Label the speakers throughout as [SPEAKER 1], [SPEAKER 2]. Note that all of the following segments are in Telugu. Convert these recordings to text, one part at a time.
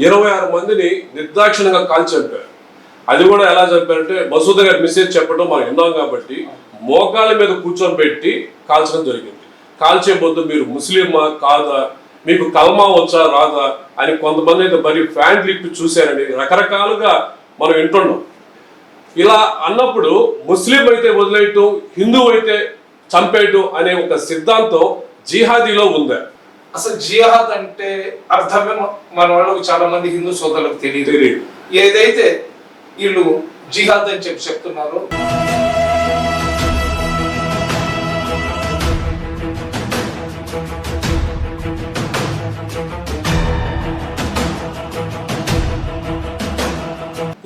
[SPEAKER 1] 26 మందిని నిర్దాక్షిణంగా కాల్చి చంపారు. అది కూడా ఎలా చంపారంటే మసూద్ గారి మెసేజ్ చెప్పడం మనం విన్నాం కాబట్టి మోకాళ్ళ మీద కూర్చొని పెట్టి కాల్చడం జరిగింది. కాల్చే ముందు మీరు ముస్లిమా కాదా, మీకు కల్మా వచ్చా రాదా అని కొంతమంది అయితే మరి ఫ్యాంట్లు ఇప్పి చూశారని రకరకాలుగా మనం వింటున్నాం. ఇలా అన్నప్పుడు ముస్లిం అయితే వదిలేయటం, హిందువు అయితే చంపేయటం అనే ఒక సిద్ధాంతం జిహాదీలో ఉందా?
[SPEAKER 2] అసలు జిహాద్ అంటే అర్థమే మన వాళ్ళకి చాలా మంది హిందూ సోదరులకు తెలియదు. ఏదైతే వీళ్ళు జిహాద్ అని చెప్తున్నారు,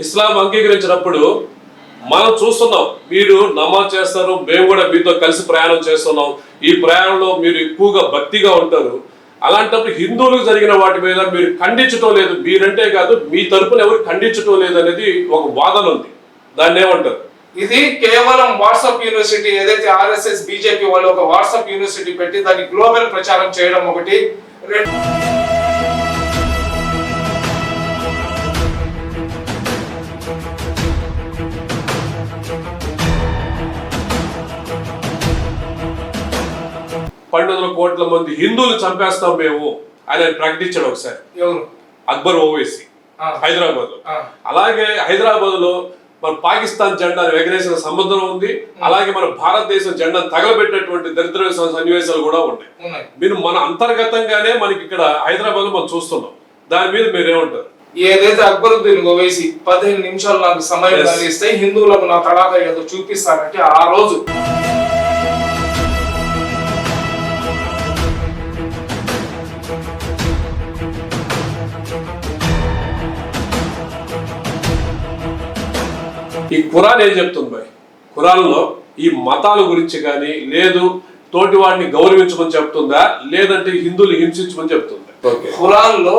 [SPEAKER 1] ఇస్లాం అంగీకరించినప్పుడు మనం చూస్తున్నాం, మీరు నమాజ్ చేస్తారు, మేము కూడా మీతో కలిసి ప్రయాణం చేస్తున్నాం, ఈ ప్రయాణంలో మీరు ఎక్కువగా భక్తిగా ఉంటారు. అలాంటప్పుడు హిందువులకు జరిగిన వాటి మీద మీరు ఖండించడం లేదు, మీరంటే కాదు మీ తరపున ఎవరు ఖండించడం లేదు అనేది ఒక వాదన ఉంది. దాన్ని ఏమంటారు?
[SPEAKER 2] ఇది కేవలం వాట్సాప్ యూనివర్సిటీ, ఏదైతే ఆర్ఎస్ఎస్ బీజేపీ వాళ్ళు ఒక వాట్సాప్ యూనివర్సిటీ పెట్టి దాన్ని గ్లోబల్ ప్రచారం చేయడం ఒకటి.
[SPEAKER 1] పండుగల కోట్ల మంది హిందువులు చంపేస్తాం మేము అని ప్రకటించాడు ఒకసారి.
[SPEAKER 2] ఎవరు?
[SPEAKER 1] అక్బర్ ఓవైసీ హైదరాబాద్ లో. అలాగే హైదరాబాద్ లో మన పాకిస్తాన్ జెండాను ఎగరేసిన సంబంధం ఉంది. అలాగే మన భారతదేశం జెండాను తగలబెట్టినటువంటి దరిద్ర సన్నివేశాలు కూడా ఉన్నాయి. మీరు మన అంతర్గతంగానే మనకి ఇక్కడ హైదరాబాద్ లో మనం చూస్తున్నాం. దాని మీద మీరు ఏమంటారు?
[SPEAKER 2] ఏదైతే అక్బరుద్దీన్ ఓవైసీ 15 నిమిషాలు నాకు సమయం కలిగిస్తే హిందువులకు నా తడాక ఏదో చూపిస్తానంటే ఆ రోజు
[SPEAKER 1] ఈ ఖురాన్ ఏం చెప్తుంది భయ్? ఖురాన్లో ఈ మతాల గురించి కానీ లేదు తోటి వాడిని గౌరవించమని చెప్తుందా, లేదంటే హిందువులు హింసించమని చెప్తుందా?
[SPEAKER 2] ఖురాన్ లో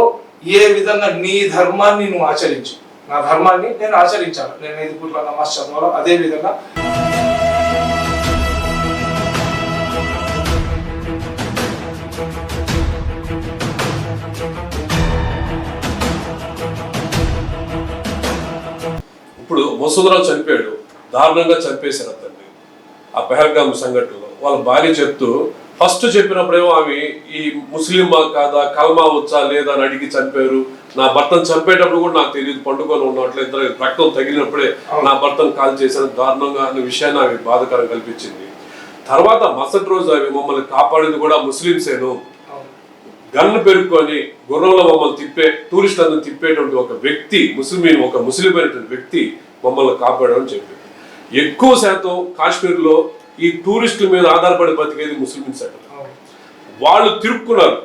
[SPEAKER 2] ఏ విధంగా నీ ధర్మాన్ని నువ్వు ఆచరించు, నా ధర్మాన్ని నేను ఆచరించాను, నేను 5 పూట్ల నమాజ్ చదవాలి, అదే విధంగా
[SPEAKER 1] ఇప్పుడు మసూదరావు చనిపోయాడు, దారుణంగా చంపేశారు అతన్ని ఆ పెహల్గామ్ సంఘటనలో. వాళ్ళ భార్య చెప్తూ ఫస్ట్ చెప్పినప్పుడేమో ఆమె ఈ ముస్లిమా కాదా, కల్మా వచ్చా లేదా అని అడిగి చంపారు, నా భర్తను చంపేటప్పుడు కూడా నాకు తెలియదు, పండుగలు ఉన్నట్లు ఇద్దరు రక్తం తగిలినప్పుడే నా భర్తను కాల్ చేశాను దారుణంగా అనే విషయాన్ని ఆమె బాధకరం కల్పించింది. తర్వాత మరుసటి రోజు ఆమె మమ్మల్ని కాపాడింది కూడా ముస్లింసేను, గన్ను పెరుక్కొని గుర్రంలో మమ్మల్ని తిప్పే టూరిస్టులను తిప్పేటువంటి ఒక వ్యక్తి ఒక ముస్లిం అయినటువంటి వ్యక్తి మమ్మల్ని కాపాడని చెప్పింది. ఎక్కువ శాతం కాశ్మీర్లో ఈ టూరిస్టుల మీద ఆధారపడి బతికేది ముస్లిమ్స్ అంట. వాళ్ళు తిరుక్కున్నారు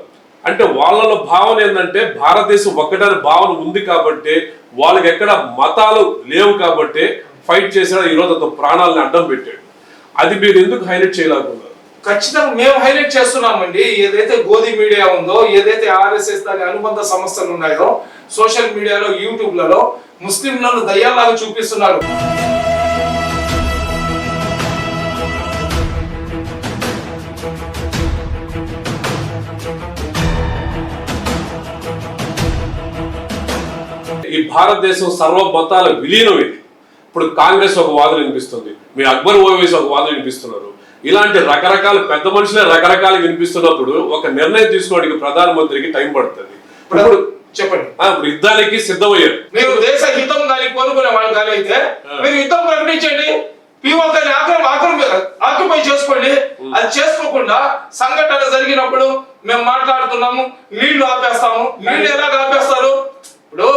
[SPEAKER 1] అంటే వాళ్ళలో భావన ఏంటంటే భారతదేశం ఒక్కటనే భావన ఉంది కాబట్టి, వాళ్ళకి ఎక్కడ మతాలు లేవు కాబట్టి ఫైట్ చేసాడు. ఈరోజు అతను ప్రాణాలను అడ్డం పెట్టాడు. అది మీరు ఎందుకు హైలైట్ చేయలేకున్నారు?
[SPEAKER 2] ఖచ్చితంగా మేము హైలైట్ చేస్తున్నామండి. ఏదైతే గోధి మీడియా ఉందో, ఏదైతే ఆర్ఎస్ఎస్ దాని అనుబంధ సంస్థలు ఉన్నాయో, సోషల్ మీడియాలో యూట్యూబ్లలో ముస్లింలను దయ్యాలాగా చూపిస్తున్నారు.
[SPEAKER 1] ఈ భారతదేశం సర్వ మతాల విలీనం ఇది. ఇప్పుడు కాంగ్రెస్ ఒక వాదన వినిపిస్తుంది, మీ అక్బర్ ఓవైసీ ఒక వాదన వినిపిస్తున్నారు. ఇలాంటి రకరకాల పెద్ద మనుషులే రకరకాలు వినిపిస్తున్నప్పుడు ఒక నిర్ణయం తీసుకోవడానికి ప్రధానమంత్రికి టైం పడుతుంది. ఇప్పుడు
[SPEAKER 2] చెప్పండి,
[SPEAKER 1] ఇప్పుడు యుద్ధానికి సిద్ధమయ్యారు.
[SPEAKER 2] మీరు దేశ హితం కానీ కోరుకునే వాళ్ళు కానీ అయితే మీరు యుద్ధం ప్రకటించండి, పీఓకని ఆక్యుపై చేసుకోండి. అది చేసుకోకుండా సంఘటన జరిగినప్పుడు మేము మాట్లాడుతున్నాము, నీళ్లు ఆపేస్తాము. నీళ్లు ఎలాగ ఆపేస్తారు? ఇప్పుడు